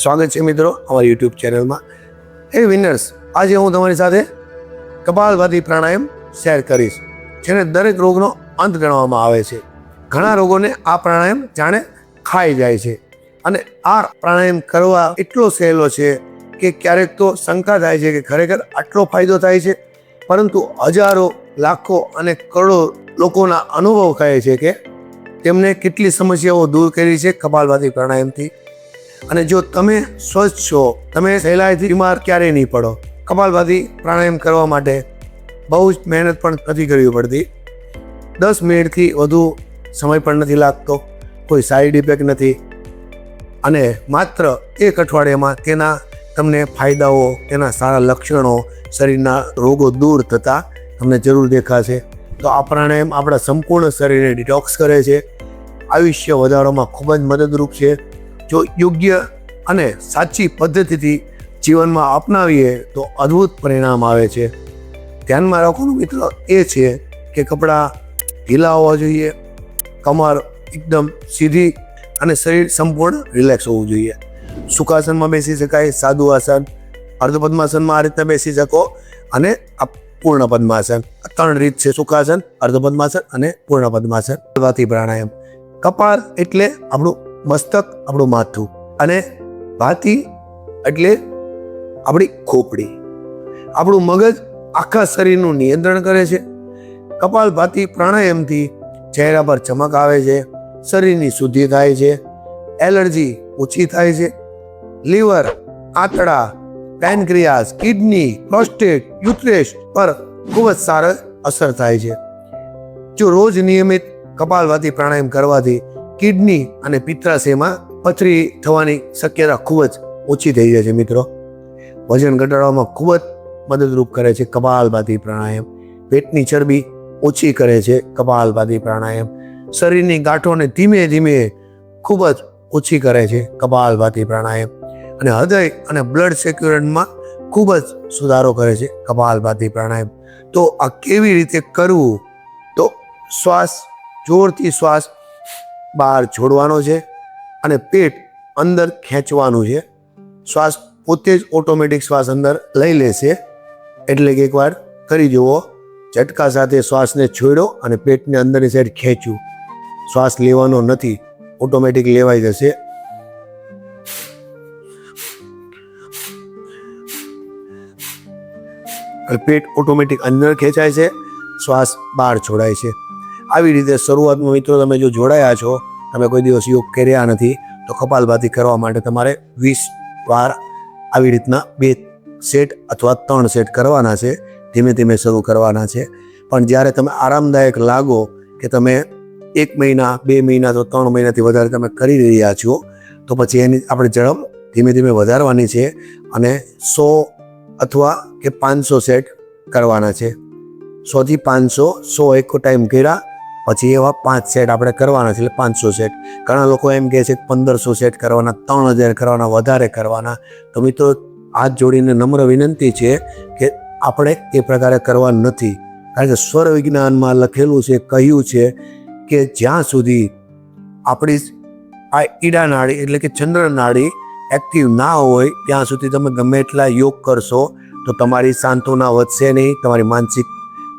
સ્વાગત છે મિત્રો અમારી યુટ્યુબ ચેનલમાં. એ વિનર્સ, આજે હું તમારી સાથે કપાલભાતી પ્રાણાયામ શેર કરીશ, જેને દરેક રોગનો અંત ગણવામાં આવે છે. ઘણા રોગોને આ પ્રાણાયામ જાણે ખાઈ જાય છે, અને આ પ્રાણાયામ કરવા એટલો સહેલો છે કે ક્યારેક તો શંકા થાય છે કે ખરેખર આટલો ફાયદો થાય છે. પરંતુ હજારો, લાખો અને કરોડો લોકોના અનુભવ કહે છે કે તેમને કેટલી સમસ્યાઓ દૂર કરી છે કપાલભાતી પ્રાણાયામથી. અને જો તમે સ્વસ્થ છો, તમે સહેલાઈથી બીમાર ક્યારેય નહીં પડો. કપાલભાતી પ્રાણાયામ કરવા માટે બહુ જ મહેનત પણ નથી કરવી પડતી. 10 મિનિટથી વધુ સમય પણ નથી લાગતો, કોઈ સાઈડ ઇફેક્ટ નથી, અને માત્ર 1 અઠવાડિયામાં તેના તમને ફાયદાઓ, તેના સારા લક્ષણો, શરીરના રોગો દૂર થતાં તમને જરૂર દેખાશે. તો આ પ્રાણાયામ આપણા સંપૂર્ણ શરીરને ડિટોક્સ કરે છે, આયુષ્ય વધારવામાં ખૂબ જ મદદરૂપ છે. જો યોગ્ય અને સાચી પદ્ધતિથી જીવનમાં અપનાવીએ તો અદ્ભુત પરિણામ આવે છે. ધ્યાનમાં રાખવાનું મિત્રો એ છે કે કપડાં ઢીલા હોવા જોઈએ, કમર એકદમ સીધી અને શરીર સંપૂર્ણ રિલેક્સ હોવું જોઈએ. સુખાસનમાં બેસી શકાય, સાદું આસન, અર્ધ પદ્માસનમાં આ રીતના બેસી શકો, અને આ પૂર્ણ પદ્માસન. 3 રીત છે: સુખાસન, અર્ધ પદ્માસન અને પૂર્ણ પદ્માસન. કપાલભાતી પ્રાણાયામ. કપાલ એટલે આપણું મસ્તક, આપણું માથું, અને ભાતી એટલે આપણી ખોપડી. આપણું મગજ આખા શરીરનું નિયંત્રણ કરે છે. કપાલભાતી પ્રાણાયામથી ચહેરા પર ચમક આવે છે, શરીરની શુદ્ધિ થાય છે, એલર્જી ઓછી થાય છે, લીવર, આંતરડા, પેનક્રિયાસ, કિડની, પ્રોસ્ટેટ, યુટ્રેસ પર ખૂબ જ સારી અસર થાય છે. જો રોજ નિયમિત કપાલભાતી પ્રાણાયામ કરવાથી કિડની અને પિત્તાશયમાં પથરી થવાની શક્યતા ખૂબ જ ઓછી થઈ જાય છે મિત્રો. વજન ઘટાડવામાં ખૂબ જ મદદરૂપ કરે છે કપાલભાતી પ્રાણાયામ. પેટની ચરબી ઓછી કરે છે કપાલભાતી પ્રાણાયામ. શરીરની ગાંઠોને ધીમે ધીમે ખૂબ જ ઓછી કરે છે કપાલભાતી પ્રાણાયામ. અને હૃદય અને બ્લડ સર્ક્યુલેશનમાં ખૂબ જ સુધારો કરે છે કપાલભાતી પ્રાણાયામ. તો આ કેવી રીતે કરવું? તો જોરથી શ્વાસ બહાર છોડવાનો છે, અને પેટ અંદર ખેંચવાનું છે. શ્વાસ પોતે જ ઓટોમેટિક શ્વાસ અંદર લઈ લેશે. એટલે કે એકવાર કરી જુઓ. ઝટકા સાથે શ્વાસને છોડ્યો અને પેટને અંદરની સાઈડ ખેંચ્યું. શ્વાસ લેવાનો નથી, ઓટોમેટિક લેવાઈ જશે. પેટ ઓટોમેટિક અંદર ખેંચાય છે, શ્વાસ બહાર છોડાય છે. આવી રીતે શરૂઆતમાં મિત્રો તમે જો જોડાયા છો, તમે કોઈ દિવસ યોગ કર્યા નથી, તો કપાલભાતી કરવા માટે તમારે 20 વાર આવી રીતના 2 સેટ અથવા 3 સેટ કરવાના છે. ધીમે ધીમે શરૂ કરવાના છે. પણ જ્યારે તમે આરામદાયક લાગો કે તમે 1 મહિના, 2 મહિના તો 3 મહિનાથી વધારે તમે કરી રહ્યા છો, તો પછી એની આપણે ઝડપ ધીમે ધીમે વધારવાની છે, અને 100 અથવા કે 500 સેટ કરવાના છે. 100 થી 500, 100 એક ટાઈમ કર્યા પછી એવા 5 સેટ આપણે કરવાના છે, એટલે 500 સેટ. ઘણા લોકો એમ કહે છે કે 1500 સેટ કરવાના, 3000 કરવાના, વધારે કરવાના. તો મિત્રો, હાથ જોડીને નમ્ર વિનંતી છે કે આપણે એ પ્રકારે કરવા નથી. કારણ કે સ્વર વિજ્ઞાનમાં લખેલું છે, કહ્યું છે કે જ્યાં સુધી આપણી આ ઈડા નાડી એટલે કે ચંદ્ર નાડી એક્ટિવ ના હોય ત્યાં સુધી તમે ગમે એટલા યોગ કરશો તો તમારી સાંત્વના વધશે નહીં, તમારી માનસિક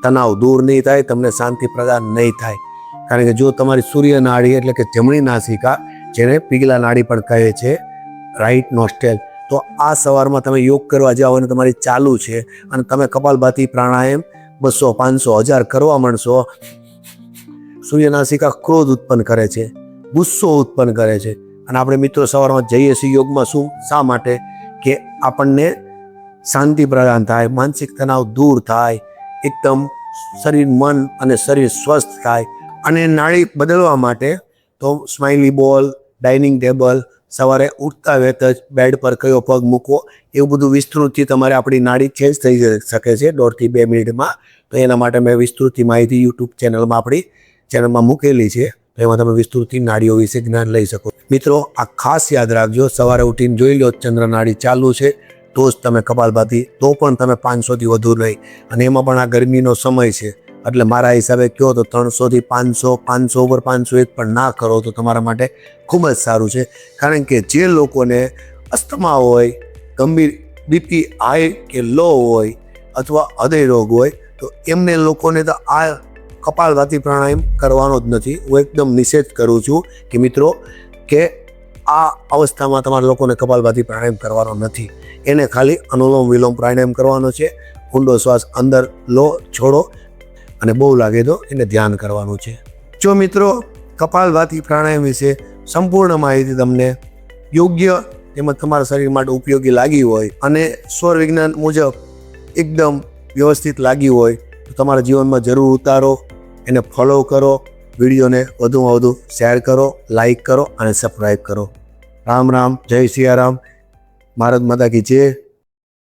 તણાવ દૂર નહીં થાય, તમને શાંતિ પ્રદાન નહીં થાય. કારણ કે જો તમારી સૂર્ય નાડી એટલે કે જમણી નાસિકા, જેને પીગલા નાડી પણ કહે છે, રાઈટ નોસ્ટેલ, તો આ સવારમાં તમે યોગ કરવા જાઓ અને તમારી ચાલુ છે, અને તમે કપાલભાતી પ્રાણાયામ 200, 500, 1000 કરવા માંડશો, સૂર્ય નાસિકા ક્રોધ ઉત્પન્ન કરે છે, ગુસ્સો ઉત્પન્ન કરે છે. અને આપણે મિત્રો સવારમાં જઈએ છીએ યોગમાં શા માટે? કે આપણને શાંતિ પ્રદાન થાય, માનસિક તણાવ દૂર થાય, એકદમ શરીર, મન અને શરીર સ્વસ્થ થાય. અને નાડી બદલવા માટે તો સ્માઇલી બોલ, ડાઇનિંગ ટેબલ, સવારે ઉઠતા વેત જ બેડ પર કયો પગ મૂકો, એવું બધું વિસ્તૃતથી તમારે આપણી નાડી ચેન્જ થઈ શકે છે 1.5 થી 2 મિનિટમાં. તો એના માટે મેં વિસ્તૃતથી માહિતી યુટ્યુબ ચેનલમાં, આપણી ચેનલમાં મૂકેલી છે. તો એમાં તમે વિસ્તૃતથી નાડીઓ વિશે જ્ઞાન લઈ શકો. મિત્રો, આ ખાસ યાદ રાખજો, સવારે ઉઠીને જોઈ લો ચંદ્ર નાડી ચાલુ છે તો જ તમે કપાલભાતી, તો પણ તમે 500 થી વધુ નહીં. અને એમાં પણ આ ગરમીનો સમય છે, એટલે મારા હિસાબે કહો તો 300 થી 500, 500 ઉપર 501 પણ ના કરો તો તમારા માટે ખૂબ જ સારું છે. કારણ કે જે લોકોને અસ્થમા હોય, ગંભીર બીપી હાઈ કે લો હોય અથવા હૃદય રોગ હોય તો એમને લોકોને તો આ કપાલભાતી પ્રાણાયામ કરવાનો જ નથી. હું એકદમ નિષેધ કરું છું કે મિત્રો કે આ અવસ્થામાં તમારા લોકોને કપાલભાતી પ્રાણાયામ કરવાનો નથી. એને ખાલી અનુલોમ વિલોમ પ્રાણાયામ કરવાનો છે. ઊંડો શ્વાસ અંદર લો, છોડો અને બહુ લાગે તો એને ધ્યાન કરવાનું છે. જો મિત્રો કપાલભાતી પ્રાણાયામ વિશે સંપૂર્ણ માહિતી તમને યોગ્ય તેમજ તમારા શરીર માટે ઉપયોગી લાગી હોય અને સ્વર વિજ્ઞાન મુજબ એકદમ વ્યવસ્થિત લાગી હોય તો તમારા જીવનમાં જરૂર ઉતારો, એને ફોલો કરો, વિડીયોને વધુમાં વધુ શેર કરો, લાઈક કરો અને સબસ્ક્રાઈબ કરો. રામ રામ, જય સિયારામ, ભારત માતા કી જય.